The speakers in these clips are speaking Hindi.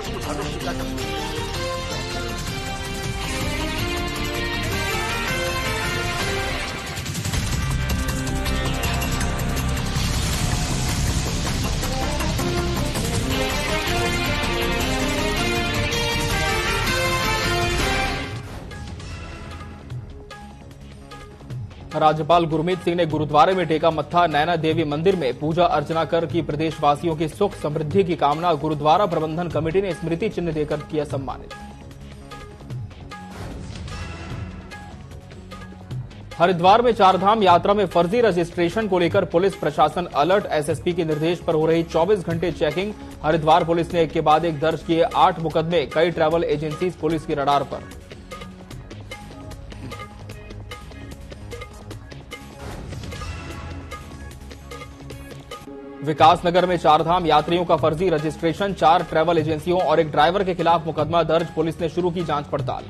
की भविष्य का तस्वीर। राज्यपाल गुरमीत सिंह ने गुरुद्वारे में टेका मत्था। नैना देवी मंदिर में पूजा अर्चना कर की प्रदेशवासियों की सुख समृद्धि की कामना। गुरुद्वारा प्रबंधन कमेटी ने स्मृति चिन्ह देकर किया सम्मानित। हरिद्वार में चारधाम यात्रा में फर्जी रजिस्ट्रेशन को लेकर पुलिस प्रशासन अलर्ट। एसएसपी के निर्देश पर हो रही 24 घंटे चेकिंग। हरिद्वार पुलिस ने एक के बाद एक दर्ज किए 8 मुकदमे। कई ट्रैवल एजेंसी पुलिस की रडार पर। विकासनगर में चारधाम यात्रियों का फर्जी रजिस्ट्रेशन। 4 ट्रैवल एजेंसियों और एक ड्राइवर के खिलाफ मुकदमा दर्ज। पुलिस ने शुरू की जांच पड़ताल।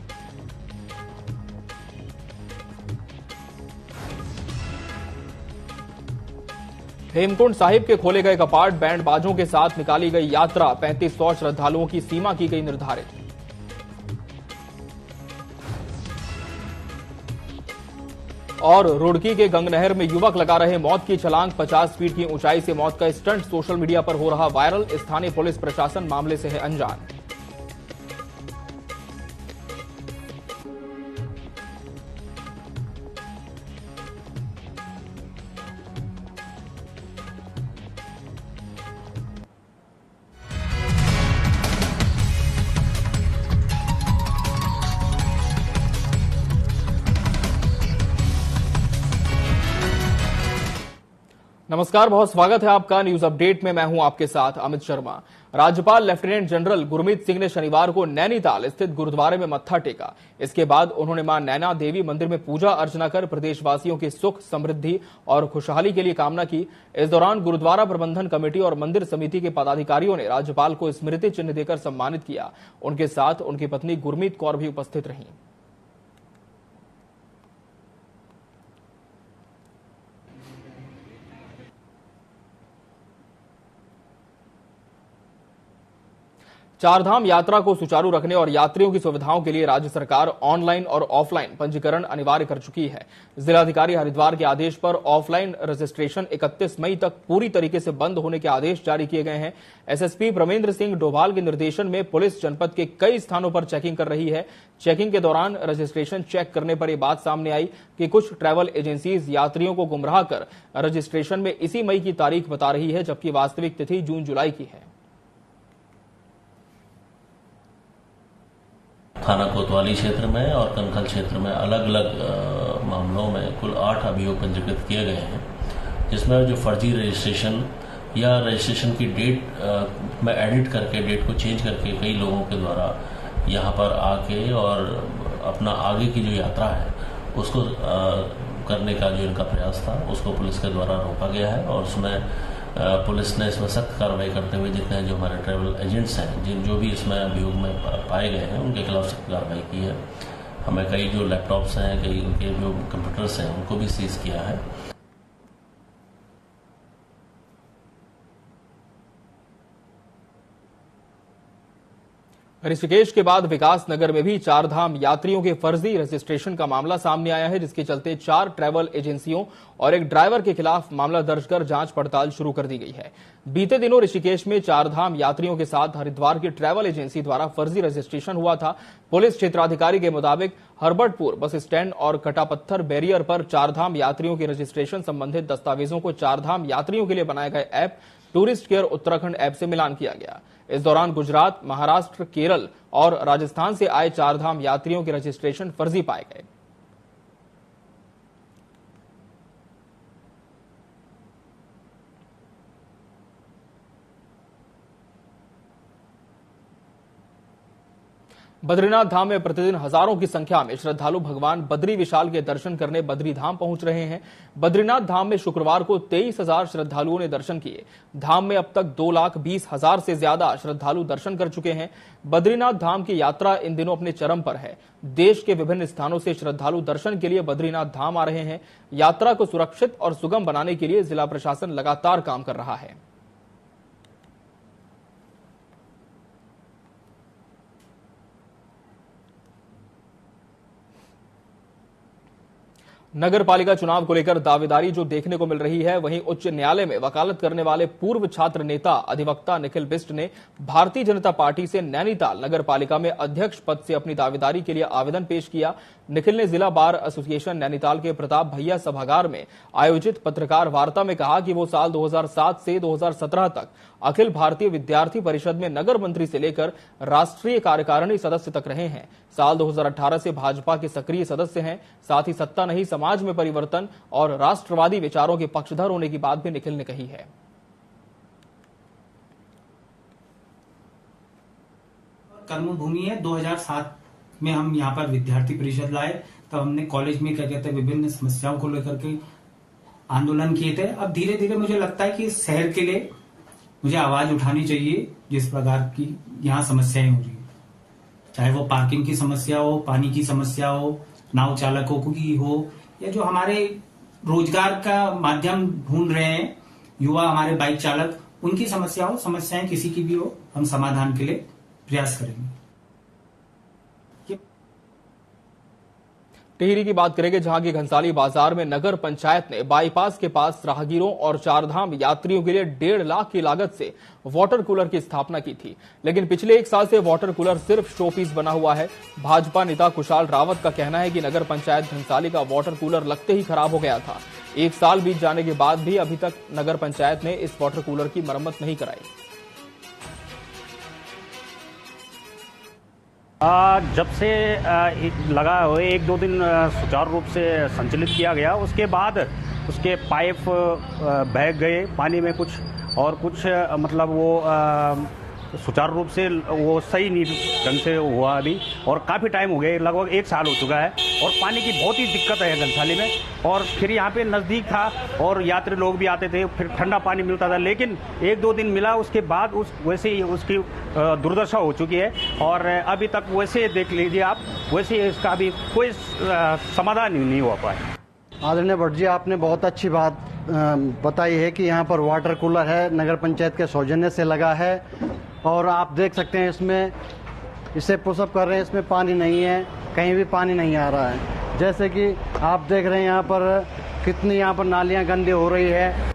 हेमकुंड साहिब के खोले गए कपाट। बैंड बाजों के साथ निकाली गई यात्रा। 3500 श्रद्धालुओं की सीमा की गई निर्धारित। और रुड़की के गंगनहर में युवक लगा रहे मौत की छलांग। 50 फीट की ऊंचाई से मौत का स्टंट सोशल मीडिया पर हो रहा वायरल। स्थानीय पुलिस प्रशासन मामले से है अनजान। नमस्कार, बहुत स्वागत है आपका न्यूज अपडेट में। मैं हूं आपके साथ अमित शर्मा। राज्यपाल लेफ्टिनेंट जनरल गुरमीत सिंह ने शनिवार को नैनीताल स्थित गुरुद्वारे में मत्था टेका। इसके बाद उन्होंने मां नैना देवी मंदिर में पूजा अर्चना कर प्रदेशवासियों की सुख समृद्धि और खुशहाली के लिए कामना की। इस दौरान गुरुद्वारा प्रबंधन कमेटी और मंदिर समिति के पदाधिकारियों ने राज्यपाल को स्मृति चिन्ह देकर सम्मानित किया। उनके साथ उनकी पत्नी गुरमीत कौर भी उपस्थित रहीं। चारधाम यात्रा को सुचारू रखने और यात्रियों की सुविधाओं के लिए राज्य सरकार ऑनलाइन और ऑफलाइन पंजीकरण अनिवार्य कर चुकी है। जिलाधिकारी हरिद्वार के आदेश पर ऑफलाइन रजिस्ट्रेशन 31 मई तक पूरी तरीके से बंद होने के आदेश जारी किए गए हैं। एसएसपी प्रमेंद्र सिंह डोभाल के निर्देशन में पुलिस जनपद के कई स्थानों पर चेकिंग कर रही है। चेकिंग के दौरान रजिस्ट्रेशन चेक करने पर यह बात सामने आई कि कुछ ट्रैवल एजेंसीज यात्रियों को गुमराह कर रजिस्ट्रेशन में इसी मई की तारीख बता रही है, जबकि वास्तविक तिथि जून जुलाई की है। थाना कोतवाली क्षेत्र में और कनखल क्षेत्र में अलग अलग मामलों में कुल 8 अभियोग पंजीकृत किए गए हैं, जिसमें जो फर्जी रजिस्ट्रेशन या रजिस्ट्रेशन की डेट में एडिट करके डेट को चेंज करके कई लोगों के द्वारा यहाँ पर आके और अपना आगे की जो यात्रा है उसको करने का जो इनका प्रयास था उसको पुलिस के द्वारा रोका गया है। और उसमें पुलिस ने इसमें सख्त कार्रवाई करते हुए जितने जो हमारे ट्रैवल एजेंट्स हैं जो भी इसमें अभियोग में पाए गए हैं उनके खिलाफ सख्त कार्रवाई की है। हमें कई जो लैपटॉप्स हैं, कई उनके जो कंप्यूटर्स हैं उनको भी सीज किया है। ऋषिकेश के बाद विकासनगर में भी चारधाम यात्रियों के फर्जी रजिस्ट्रेशन का मामला सामने आया है, जिसके चलते 4 ट्रैवल एजेंसियों और एक ड्राइवर के खिलाफ मामला दर्ज कर जांच पड़ताल शुरू कर दी गई है। बीते दिनों ऋषिकेश में चारधाम यात्रियों के साथ हरिद्वार की ट्रैवल एजेंसी द्वारा फर्जी रजिस्ट्रेशन हुआ था। पुलिस क्षेत्राधिकारी के मुताबिक हरबटपुर बस स्टैंड और कटापत्थर बैरियर पर चारधाम यात्रियों के रजिस्ट्रेशन संबंधित दस्तावेजों को चारधाम यात्रियों के लिए बनाए गए app tourist care Uttarakhand app से मिलान किया गया। इस दौरान गुजरात, महाराष्ट्र, केरल और राजस्थान से आए चारधाम यात्रियों के रजिस्ट्रेशन फर्जी पाए गए। बद्रीनाथ धाम में प्रतिदिन हजारों की संख्या में श्रद्धालु भगवान बद्री विशाल के दर्शन करने बद्री धाम पहुंच रहे हैं। बद्रीनाथ धाम में शुक्रवार को 23,000 श्रद्धालुओं ने दर्शन किए। धाम में अब तक 2,20,000 से ज्यादा श्रद्धालु दर्शन कर चुके हैं। बद्रीनाथ धाम की यात्रा इन दिनों अपने चरम पर है। देश के विभिन्न स्थानों से श्रद्धालु दर्शन के लिए बद्रीनाथ धाम आ रहे हैं। यात्रा को सुरक्षित और सुगम बनाने के लिए जिला प्रशासन लगातार काम कर रहा है। नगर पालिका चुनाव को लेकर दावेदारी जो देखने को मिल रही है, वहीं उच्च न्यायालय में वकालत करने वाले पूर्व छात्र नेता अधिवक्ता निखिल बिष्ट ने भारतीय जनता पार्टी से नैनीताल नगर पालिका में अध्यक्ष पद से अपनी दावेदारी के लिए आवेदन पेश किया। निखिल ने जिला बार एसोसिएशन नैनीताल के प्रताप भैया सभागार में आयोजित पत्रकार वार्ता में कहा कि वो साल 2007 से 2017 तक अखिल भारतीय विद्यार्थी परिषद में नगर मंत्री से लेकर राष्ट्रीय कार्यकारिणी सदस्य तक रहे हैं। साल 2018 से भाजपा के सक्रिय सदस्य हैं। साथ ही सत्ता नहीं, समाज में परिवर्तन और राष्ट्रवादी विचारों के पक्षधर होने की बात भी निखिल ने कही है। कर्मभूमि है। 2007 में हम यहाँ पर विद्यार्थी परिषद लाए, तब हमने कॉलेज में क्या कहते हैं विभिन्न समस्याओं को लेकर के आंदोलन किए थे। अब धीरे धीरे मुझे लगता है कि शहर के लिए मुझे आवाज उठानी चाहिए, जिस प्रकार की यहाँ समस्याएं हो रही है, चाहे वो पार्किंग की समस्या हो, पानी की समस्या हो, नाव चालकों की हो, या जो हमारे रोजगार का माध्यम ढूंढ रहे हैं युवा हमारे बाइक चालक, उनकी समस्या हो, समस्याएं किसी की भी हो, हम समाधान के लिए प्रयास करेंगे। टिहरी की बात करेंगे, जहां की घनसाली बाजार में नगर पंचायत ने बाईपास के पास राहगीरों और चारधाम यात्रियों के लिए 1.5 लाख की लागत से वाटर कूलर की स्थापना की थी, लेकिन पिछले 1 साल से वाटर कूलर सिर्फ शोपीस बना हुआ है। भाजपा नेता कुशाल रावत का कहना है कि नगर पंचायत घनसाली का वाटर कूलर लगते ही खराब हो गया था। 1 साल बीत जाने के बाद भी अभी तक नगर पंचायत ने इस वाटर कूलर की मरम्मत नहीं कराई। जब से लगा हुए 1-2 दिन सुचारू रूप से संचालित किया गया, उसके बाद उसके पाइप बह गए पानी में कुछ, और कुछ मतलब वो सुचारू रूप से वो सही नहीं ढंग से हुआ अभी, और काफ़ी टाइम हो गया, लगभग 1 साल हो चुका है, और पानी की बहुत ही दिक्कत है घनसाली में। और फिर यहाँ पे नज़दीक था और यात्री लोग भी आते थे, फिर ठंडा पानी मिलता था, लेकिन 1-2 दिन मिला, उसके बाद वैसे ही उसकी दुर्दशा हो चुकी है, और अभी तक वैसे देख लीजिए आप, वैसे इसका अभी कोई समाधान नहीं हो पाया। आदरणीय भट्ट जी, आपने बहुत अच्छी बात बताई है कि यहाँ पर वाटर कूलर है, नगर पंचायत के सौजन्य से लगा है, और आप देख सकते हैं इसमें इसे पुशअप कर रहे हैं, इसमें पानी नहीं है, कहीं भी पानी नहीं आ रहा है। जैसे कि आप देख रहे हैं यहाँ पर कितनी यहाँ पर नालियाँ गंदी हो रही है।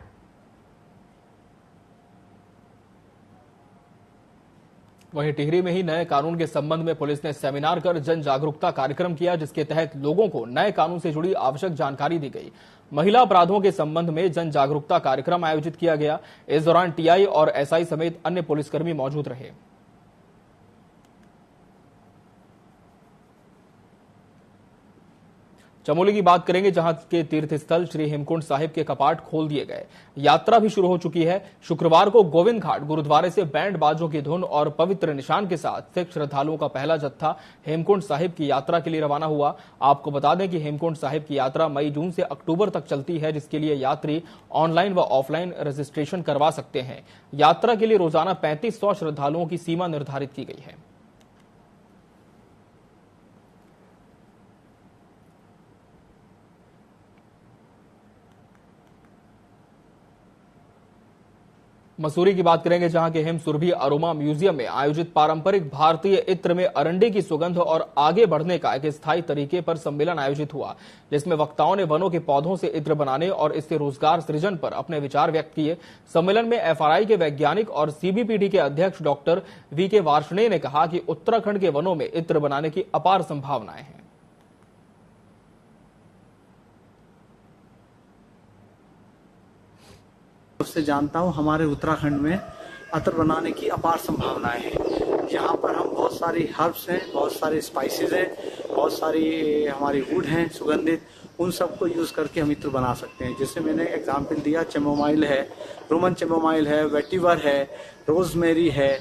वहीं टिहरी में ही नए कानून के संबंध में पुलिस ने सेमिनार कर जन जागरूकता कार्यक्रम किया, जिसके तहत लोगों को नए कानून से जुड़ी आवश्यक जानकारी दी गई। महिला अपराधों के संबंध में जन जागरूकता कार्यक्रम आयोजित किया गया। इस दौरान टीआई और एसआई समेत अन्य पुलिसकर्मी मौजूद रहे। चमोली की बात करेंगे, जहां के तीर्थ स्थल श्री हेमकुंड साहिब के कपाट खोल दिए गए, यात्रा भी शुरू हो चुकी है। शुक्रवार को गोविंद घाट गुरुद्वारे से बैंड बाजों की धुन और पवित्र निशान के साथ सिख श्रद्धालुओं का पहला जत्था हेमकुंड साहिब की यात्रा के लिए रवाना हुआ। आपको बता दें कि हेमकुंड साहिब की यात्रा मई-जून से अक्टूबर तक चलती है, जिसके लिए यात्री ऑनलाइन व ऑफलाइन रजिस्ट्रेशन करवा सकते हैं। यात्रा के लिए रोजाना 3500 श्रद्धालुओं की सीमा निर्धारित की गई है। मसूरी की बात करेंगे, जहां के हिम सुरभि अरोमा म्यूजियम में आयोजित पारंपरिक भारतीय इत्र में अरंडी की सुगंध और आगे बढ़ने का एक स्थायी तरीके पर सम्मेलन आयोजित हुआ, जिसमें वक्ताओं ने वनों के पौधों से इत्र बनाने और इससे रोजगार सृजन पर अपने विचार व्यक्त किए। सम्मेलन में एफआरआई के वैज्ञानिक और सीबीपीडी के अध्यक्ष डॉक्टर वीके वार्ष्णेय ने कहा कि उत्तराखंड के वनों में इत्र बनाने की अपार संभावनाएं हैं। उससे जानता हूँ हमारे उत्तराखंड में अतर बनाने की अपार संभावनाएं हैं। यहाँ पर हम बहुत सारी हर्ब्स हैं, बहुत सारे स्पाइसेस हैं, बहुत सारी हमारी वुड हैं सुगंधित, उन सबको यूज़ करके हम इत्र बना सकते हैं। जैसे मैंने एग्जांपल दिया, चेमोमाइल है, रोमन चेमोमाइल है, वेटिवर है, रोजमेरी है,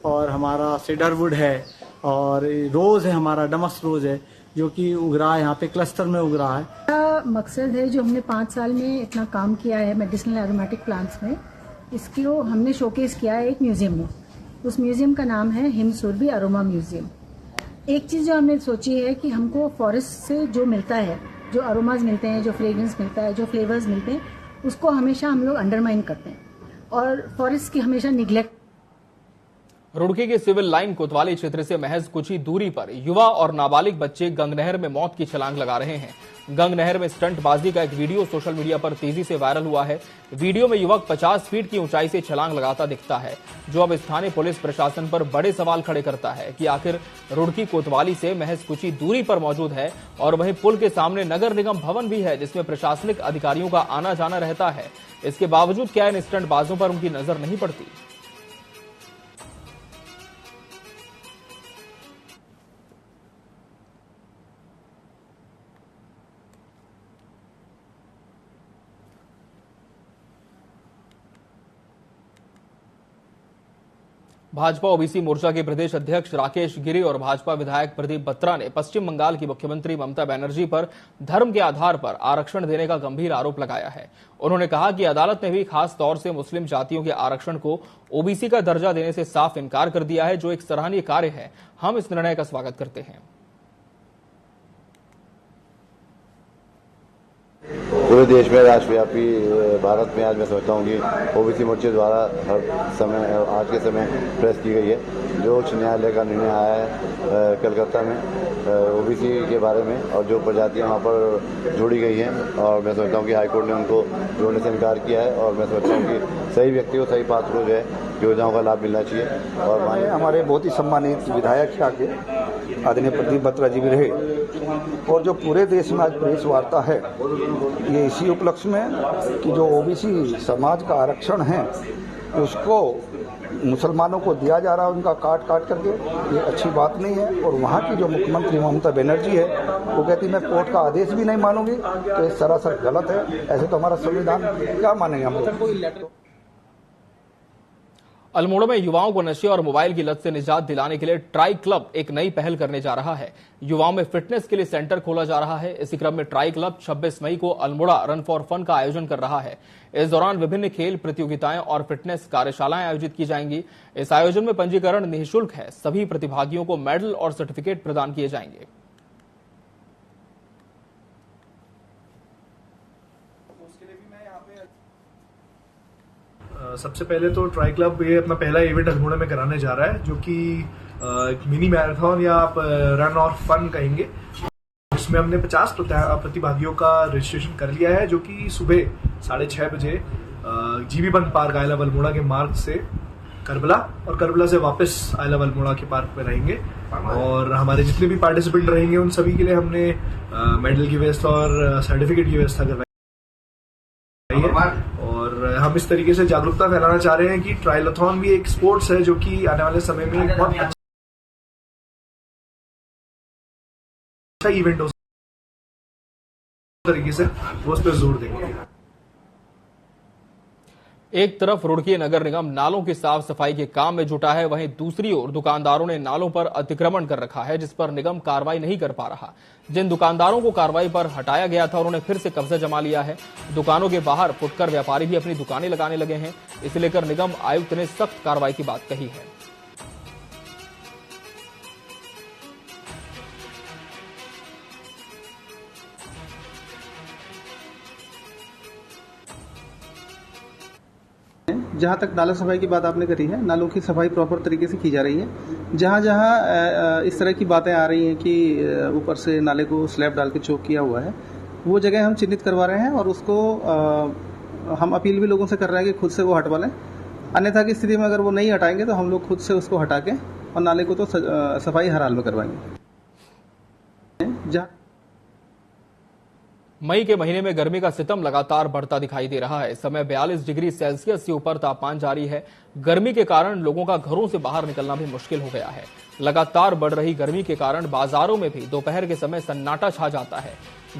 और हमारा सीडरवुड है, और रोज़ है, हमारा डमस्क रोज़ है, जो कि उग रहा है यहाँ पे क्लस्टर में उग रहा है। मकसद है जो हमने 5 साल में इतना काम किया है मेडिसिनल एरोमेटिक प्लांट्स में, इसको हमने शोकेस किया है एक म्यूजियम में। उस म्यूजियम का नाम है हिम सुरभि अरोमा म्यूजियम। एक चीज जो हमने सोची है कि हमको फॉरेस्ट से जो मिलता है, जो अरोमाज मिलते हैं, जो फ्रेग्रेंस मिलता है, जो फ्लेवर्स मिलते हैं, उसको हमेशा हम लोग अंडरमाइन करते हैं और फॉरेस्ट की हमेशा निग्लेक्ट। रुड़की के सिविल लाइन कोतवाली क्षेत्र से महज कुछ ही दूरी पर युवा और नाबालिग बच्चे गंगनहर में मौत की छलांग लगा रहे हैं। गंगनहर में स्टंटबाजी का एक वीडियो सोशल मीडिया पर तेजी से वायरल हुआ है। वीडियो में युवक 50 फीट की ऊंचाई से छलांग लगाता दिखता है, जो अब स्थानीय पुलिस प्रशासन पर बड़े सवाल खड़े करता है कि आखिर रुड़की कोतवाली से महज कुछ ही दूरी पर मौजूद है और वहीं पुल के सामने नगर निगम भवन भी है, जिसमें प्रशासनिक अधिकारियों का आना जाना रहता है। इसके बावजूद क्या इन स्टंटबाजों पर उनकी नजर नहीं पड़ती? भाजपा ओबीसी मोर्चा के प्रदेश अध्यक्ष राकेश गिरी और भाजपा विधायक प्रदीप बत्रा ने पश्चिम बंगाल की मुख्यमंत्री ममता बनर्जी पर धर्म के आधार पर आरक्षण देने का गंभीर आरोप लगाया है। उन्होंने कहा कि अदालत ने भी खास तौर से मुस्लिम जातियों के आरक्षण को ओबीसी का दर्जा देने से साफ इनकार कर दिया है, जो एक सराहनीय कार्य है। हम इस निर्णय का स्वागत करते हैं। पूरे देश में राष्ट्रव्यापी भारत में आज मैं समझता हूँ कि ओबीसी मोर्चे द्वारा हर समय आज के समय प्रेस की गई है। जो उच्च न्यायालय का निर्णय आया है कलकत्ता में ओबीसी के बारे में और जो प्रजातियां वहाँ पर जोड़ी गई हैं, और मैं समझता हूँ कि हाईकोर्ट ने उनको जोड़ने से इनकार किया है। और मैं समझता हूँ कि सही व्यक्ति को सही पात्र को जो है योजनाओं का लाभ मिलना चाहिए। और हमारे बहुत ही सम्मानित विधायक आगे आदरणीय प्रदीप बत्रा जी भी रहे, और जो पूरे देश में आज प्रेस वार्ता है ये इसी उपलक्ष्य में कि जो ओबीसी समाज का आरक्षण है उसको मुसलमानों को दिया जा रहा है, उनका काट करके, ये अच्छी बात नहीं है। और वहाँ की जो मुख्यमंत्री ममता बनर्जी है वो कहती मैं कोर्ट का आदेश भी नहीं मानूंगी, तो ये सरासर गलत है। ऐसे तो हमारा संविधान क्या मानेंगे हम लोग। अल्मोड़ा में युवाओं को नशे और मोबाइल की लत से निजात दिलाने के लिए ट्राई क्लब एक नई पहल करने जा रहा है। युवाओं में फिटनेस के लिए सेंटर खोला जा रहा है। इसी क्रम में ट्राई क्लब 26 मई को अल्मोड़ा रन फॉर फन का आयोजन कर रहा है। इस दौरान विभिन्न खेल प्रतियोगिताएं और फिटनेस कार्यशालाएं आयोजित की जाएंगी। इस आयोजन में पंजीकरण निःशुल्क है। सभी प्रतिभागियों को मेडल और सर्टिफिकेट प्रदान किए जाएंगे। सबसे पहले तो ट्राई क्लब ये अपना पहला इवेंट अल्मोड़ा में कराने जा रहा है, जो कि एक मिनी मैराथन या आप रन और फन कहेंगे। इसमें हमने 50 प्रतिभागियों का रजिस्ट्रेशन कर लिया है, जो कि सुबह 6:30 बजे जीबी बंद पार्क आई लव अल्मोड़ा के मार्ग से करबला और करबला से वापस आई लव अल्मोड़ा के पार्क में रहेंगे। और हमारे जितने भी पार्टिसिपेंट रहेंगे उन सभी के लिए हमने मेडल की व्यवस्था और सर्टिफिकेट की व्यवस्था करवाई है। और हम इस तरीके से जागरूकता फैलाना चाह रहे हैं कि ट्रायलथॉन भी एक स्पोर्ट्स है जो कि आने वाले समय में एक बहुत अच्छा इवेंट हो तरीके से वो उस पर जोर देंगे। एक तरफ रुड़की नगर निगम नालों की साफ सफाई के काम में जुटा है, वहीं दूसरी ओर दुकानदारों ने नालों पर अतिक्रमण कर रखा है, जिस पर निगम कार्रवाई नहीं कर पा रहा। जिन दुकानदारों को कार्रवाई पर हटाया गया था उन्होंने फिर से कब्जा जमा लिया है। दुकानों के बाहर फुटकर व्यापारी भी अपनी दुकानें लगाने लगे हैं। इसे लेकर निगम आयुक्त ने सख्त कार्रवाई की बात कही है। जहाँ तक नाला सफाई की बात आपने करी है, नालों की सफाई प्रॉपर तरीके से की जा रही है। जहाँ जहाँ इस तरह की बातें आ रही हैं कि ऊपर से नाले को स्लैब डाल के चौक किया हुआ है, वो जगह हम चिन्हित करवा रहे हैं और उसको हम अपील भी लोगों से कर रहे हैं कि खुद से वो हटवा लें। अन्यथा की स्थिति में अगर वो नहीं हटाएंगे तो हम लोग खुद से उसको हटा के और नाले को तो सफाई हर हाल में करवाएंगे। मई के महीने में गर्मी का सितम लगातार बढ़ता दिखाई दे रहा है। इस समय 42 डिग्री सेल्सियस से ऊपर तापमान जारी है। गर्मी के कारण लोगों का घरों से बाहर निकलना भी मुश्किल हो गया है। लगातार बढ़ रही गर्मी के कारण बाजारों में भी दोपहर के समय सन्नाटा छा जाता है।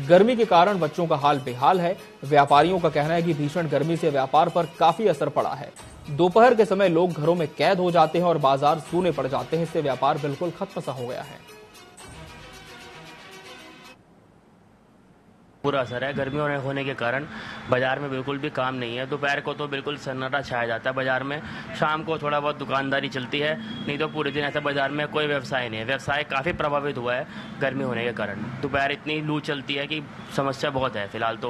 गर्मी के कारण बच्चों का हाल बेहाल है। व्यापारियों का कहना है कि भीषण गर्मी से व्यापार पर काफी असर पड़ा है। दोपहर के समय लोग घरों में कैद हो जाते हैं और बाजार सूने पड़ जाते हैं। इससे व्यापार बिल्कुल खत्म सा हो गया है। पूरा असर है। गर्मी होने के कारण बाजार में बिल्कुल भी काम नहीं है। दोपहर को तो बिल्कुल सन्नाटा छाया जाता है बाजार में। शाम को थोड़ा बहुत दुकानदारी चलती है, नहीं तो पूरे दिन ऐसा बाजार में कोई व्यवसाय नहीं है। व्यवसाय काफ़ी प्रभावित हुआ है गर्मी होने के कारण। दोपहर इतनी लू चलती है कि समस्या बहुत है। फिलहाल तो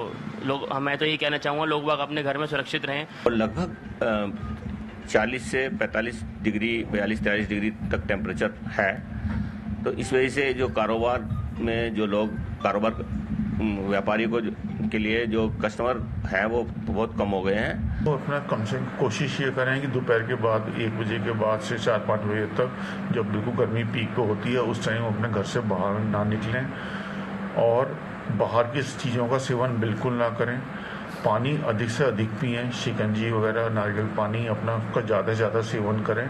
मैं तो ये कहना चाहूँगा लोग बाग अपने घर में सुरक्षित रहें। और लगभग 40 से 45 डिग्री 42-43 डिग्री तक टेम्परेचर है। तो इस वजह से जो कारोबार में जो लोग व्यापारी के लिए जो कस्टमर हैं वो बहुत कम हो गए हैं। तो अपना कम से कम कोशिश ये करें कि दोपहर के बाद 1 बजे के बाद से 4-5 बजे तक जब बिल्कुल गर्मी पीक पे होती है उस टाइम अपने घर से बाहर ना निकलें और बाहर की चीज़ों का सेवन बिल्कुल ना करें। पानी अधिक से अधिक पिएं, शिकंजी वगैरह नारियल पानी अपना का ज़्यादा से ज़्यादा सेवन करें।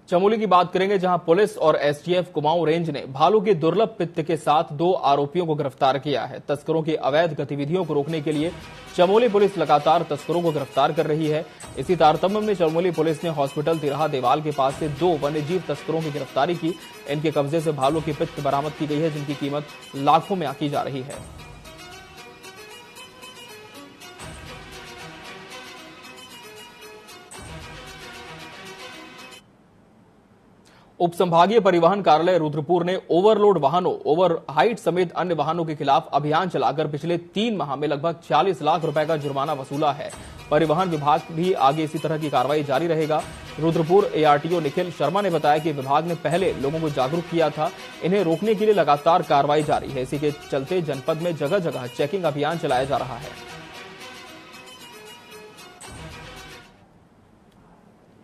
चमोली की बात करेंगे, जहां पुलिस और एसटीएफ कुमाऊं रेंज ने भालू के दुर्लभ पित्त के साथ 2 आरोपियों को गिरफ्तार किया है। तस्करों की अवैध गतिविधियों को रोकने के लिए चमोली पुलिस लगातार तस्करों को गिरफ्तार कर रही है। इसी तारतम्य में चमोली पुलिस ने हॉस्पिटल तिराहा देवाल के पास से 2 वन्यजीव तस्करों की गिरफ्तारी की। इनके कब्जे से भालू की पित्त बरामद की गई है, जिनकी कीमत लाखों में आंकी जा रही है। उप संभागीय परिवहन कार्यालय रुद्रपुर ने ओवरलोड वाहनों, ओवर हाइट समेत अन्य वाहनों के खिलाफ अभियान चलाकर पिछले 3 माह में लगभग 40 लाख रुपए का जुर्माना वसूला है। परिवहन विभाग भी आगे इसी तरह की कार्रवाई जारी रहेगा। रुद्रपुर एआरटीओ निखिल शर्मा ने बताया कि विभाग ने पहले लोगों को जागरूक किया था, इन्हें रोकने के लिए लगातार कार्रवाई जारी है। इसी के चलते जनपद में जगह जगह चेकिंग अभियान चलाया जा रहा है।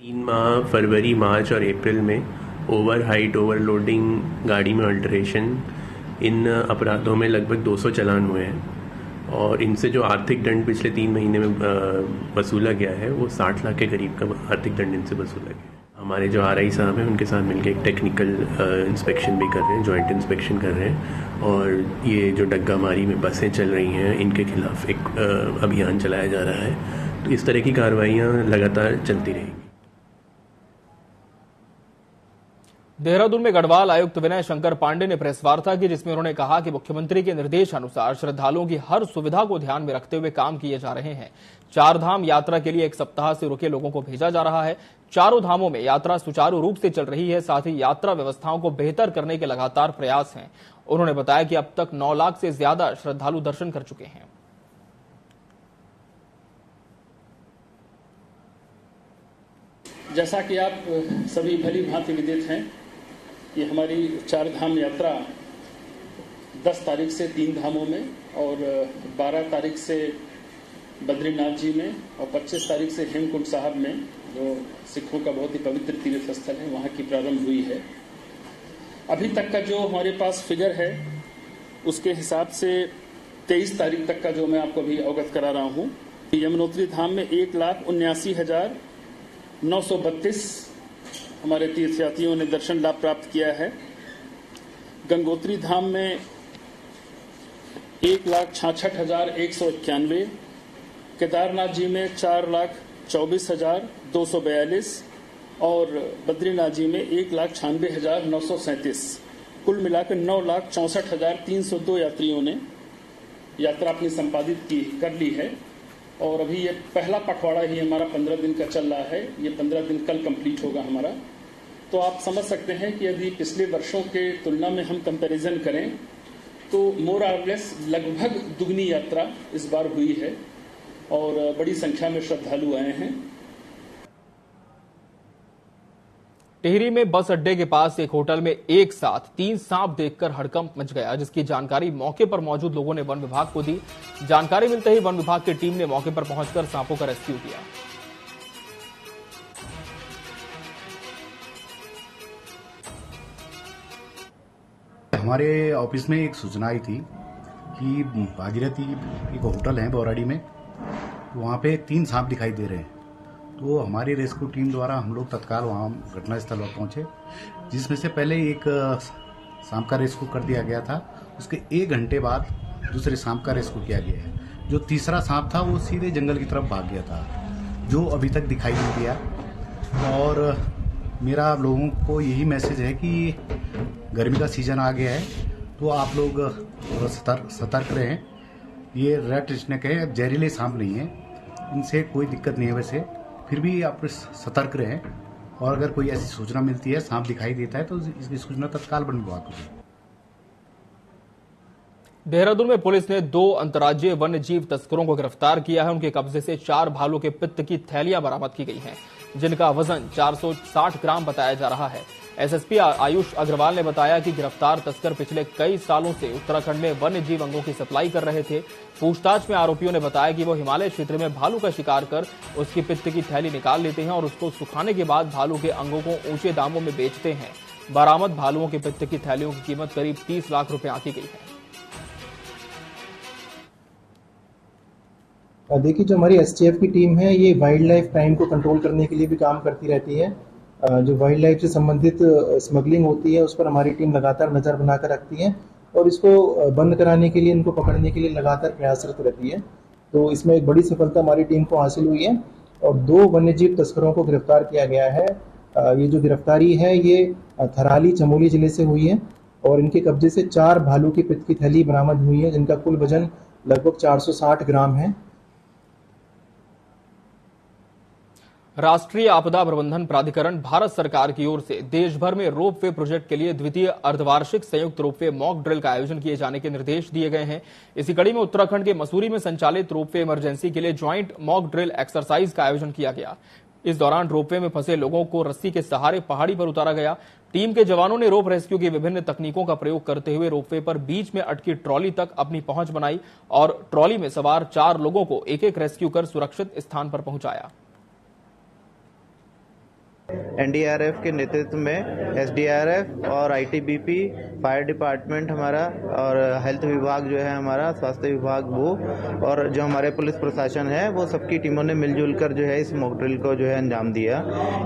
3 माह फरवरी, मार्च और अप्रैल में ओवर हाइट, ओवरलोडिंग, गाड़ी में अल्टरेशन, इन अपराधों में लगभग 200 चालान हुए हैं और इनसे जो आर्थिक दंड पिछले 3 महीने में वसूला गया है वो 60 लाख के करीब का आर्थिक दंड इनसे वसूला गया। हमारे जो आरआई साहब हैं उनके साथ मिलकर एक टेक्निकल इंस्पेक्शन भी कर रहे हैं, जॉइंट इंस्पेक्शन कर रहे हैं और ये जो डग्गामारी में बसें चल रही हैं इनके खिलाफ एक अभियान चलाया जा रहा है। तो इस तरह की कार्रवाइयाँ लगातार चलती रहेंगी। देहरादून में गढ़वाल आयुक्त विनय शंकर पांडे ने प्रेस वार्ता की, जिसमें उन्होंने कहा कि मुख्यमंत्री के निर्देशानुसार श्रद्धालुओं की हर सुविधा को ध्यान में रखते हुए काम किए जा रहे हैं। 4 धाम यात्रा के लिए 1 सप्ताह से रुके लोगों को भेजा जा रहा है। चारों धामों में यात्रा सुचारू रूप से चल रही है। साथ ही यात्रा व्यवस्थाओं को बेहतर करने के लगातार प्रयास हैं। उन्होंने बताया कि अब तक 9 लाख से ज्यादा श्रद्धालु दर्शन कर चुके हैं। जैसा कि आप सभी भली भांति विदित हैं, ये हमारी 4 धाम यात्रा 10 तारीख से 3 धामों में और 12 तारीख से बद्रीनाथ जी में और 25 तारीख से हेमकुंड साहब में, जो सिखों का बहुत ही पवित्र तीर्थ स्थल है, वहां की प्रारंभ हुई है। अभी तक का जो हमारे पास फिगर है उसके हिसाब से 23 तारीख तक का जो मैं आपको अभी अवगत करा रहा हूं, यमुनोत्री धाम में 1,79,932 हमारे तीर्थयात्रियों ने दर्शन लाभ प्राप्त किया है। गंगोत्री धाम में 1,66,191, केदारनाथ जी में 4,24,242 और बद्रीनाथ जी में 1,96,937। कुल मिलाकर 9,64,302 यात्रियों ने यात्रा अपनी संपादित कर ली है। और अभी ये पहला पखवाड़ा ही हमारा 15 दिन का चल रहा है। ये 15 दिन कल कंप्लीट होगा हमारा। तो आप समझ सकते हैं कि यदि पिछले वर्षों के तुलना में हम कंपैरिजन करें तो मोर और लेस लगभग दुगनी यात्रा इस बार हुई है और बड़ी संख्या में श्रद्धालु आए हैं। टिहरी में बस अड्डे के पास एक होटल में एक साथ 3 सांप देखकर हड़कंप मच गया, जिसकी जानकारी मौके पर मौजूद लोगों ने वन विभाग को दी। जानकारी मिलते ही वन विभाग की टीम ने मौके पर पहुंचकर सांपों का रेस्क्यू किया। हमारे ऑफिस में एक सूचना आई थी कि भागीरथी एक होटल है बौराड़ी में, वहाँ पे 3 सांप दिखाई दे रहे हैं। तो हमारी रेस्क्यू टीम द्वारा हम लोग तत्काल वहाँ घटनास्थल पर पहुँचे, जिसमें से पहले एक सांप का रेस्क्यू कर दिया गया था। उसके 1 घंटे बाद दूसरे सांप का रेस्क्यू किया गया है। जो तीसरा सांप था वो सीधे जंगल की तरफ भाग गया था, जो अभी तक दिखाई नहीं दिया। और मेरा आप लोगों को यही मैसेज है कि गर्मी का सीजन आ गया है, तो आप लोग सतर्क रहें। ये रेड स्नेक है, जहरीले सांप नहीं है, इनसे कोई दिक्कत नहीं है। वैसे फिर भी आप सतर्क रहें और अगर कोई ऐसी सूचना मिलती है, सांप दिखाई देता है, तो इसकी सूचना तत्काल वन विभाग को दें। देहरादून में पुलिस ने 2 अंतर्राज्यीय वन्य जीव तस्करों को गिरफ्तार किया है। उनके कब्जे से 4 भालू के पित्त की थैलियां बरामद की गई हैं, जिनका वजन 460 ग्राम बताया जा रहा है। एसएसपी आयुष अग्रवाल ने बताया कि गिरफ्तार तस्कर पिछले कई सालों से उत्तराखंड में वन्य जीव अंगों की सप्लाई कर रहे थे। पूछताछ में आरोपियों ने बताया कि वो हिमालय क्षेत्र में भालू का शिकार कर उसकी पित्त की थैली निकाल लेते हैं और उसको सुखाने के बाद भालू के अंगों को ऊंचे दामों में बेचते हैं। बरामद भालुओं के पित्त की थैलियों की कीमत करीब 30 लाख रुपए आंकी गई है। देखिए, जो हमारी एसटीएफ की टीम है ये वाइल्ड लाइफ क्राइम को कंट्रोल करने के लिए भी काम करती रहती है। जो वाइल्ड लाइफ से संबंधित स्मगलिंग होती है उस पर हमारी टीम लगातार नजर बनाकर रखती है और इसको बंद कराने के लिए, इनको पकड़ने के लिए लगातार प्रयासरत रहती है। तो इसमें एक बड़ी सफलता हमारी टीम को हासिल हुई है और 2 वन्यजीव तस्करों को गिरफ्तार किया गया है। ये जो गिरफ्तारी है ये थराली चमोली जिले से हुई है और इनके कब्जे से 4 भालू की पित्त की थैली बरामद हुई है, जिनका कुल वजन लगभग 460 ग्राम है। राष्ट्रीय आपदा प्रबंधन प्राधिकरण भारत सरकार की ओर से देश भर में रोपवे प्रोजेक्ट के लिए द्वितीय अर्धवार्षिक संयुक्त रोपवे मॉक ड्रिल का आयोजन किए जाने के निर्देश दिए गए हैं। इसी कड़ी में उत्तराखंड के मसूरी में संचालित रोपवे इमरजेंसी के लिए ज्वाइंट मॉक ड्रिल एक्सरसाइज का आयोजन किया गया। इस दौरान रोपवे में फंसे लोगों को रस्सी के सहारे पहाड़ी पर उतारा गया। टीम के जवानों ने रोप रेस्क्यू की विभिन्न तकनीकों का प्रयोग करते हुए रोपवे पर बीच में अटकी ट्रॉली तक अपनी पहुंच बनाई और ट्रॉली में सवार 4 लोगों को एक-एक रेस्क्यू कर सुरक्षित स्थान पर पहुंचाया। एनडीआरएफ के नेतृत्व में एसडीआरएफ और आईटीबीपी, फायर डिपार्टमेंट हमारा और हेल्थ विभाग जो है हमारा, स्वास्थ्य विभाग वो, और जो हमारे पुलिस प्रशासन है वो सबकी टीमों ने मिलजुल कर जो है इस मॉक ड्रिल को जो है अंजाम दिया।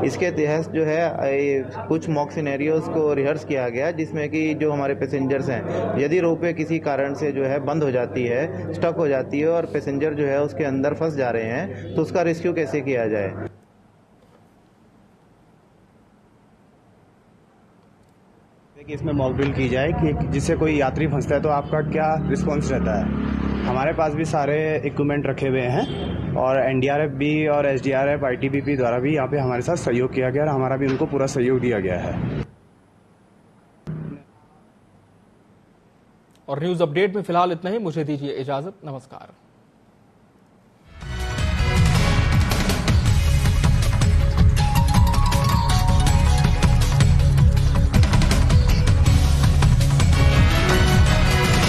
इसके तहत जो है कुछ मॉक सिनेरियोज को रिहर्स किया गया, जिसमें कि जो हमारे पैसेंजर्स हैं, यदि रोपवे किसी कारण से जो है बंद हो जाती है, स्टक हो जाती है और पैसेंजर जो है उसके अंदर फंस जा रहे हैं, तो उसका रेस्क्यू कैसे किया जाए। कि इसमें मॉक ड्रिल की जाए कि जिससे कोई यात्री फंसता है तो आपका क्या रिस्पॉन्स रहता है। हमारे पास भी सारे इक्विपमेंट रखे हुए हैं और एनडीआरएफ भी और एसडीआरएफ, आईटीबीपी द्वारा भी यहाँ पे हमारे साथ सहयोग किया गया और हमारा भी उनको पूरा सहयोग दिया गया है। और न्यूज अपडेट में फिलहाल इतना ही। मुझे दीजिए इजाजत। नमस्कार।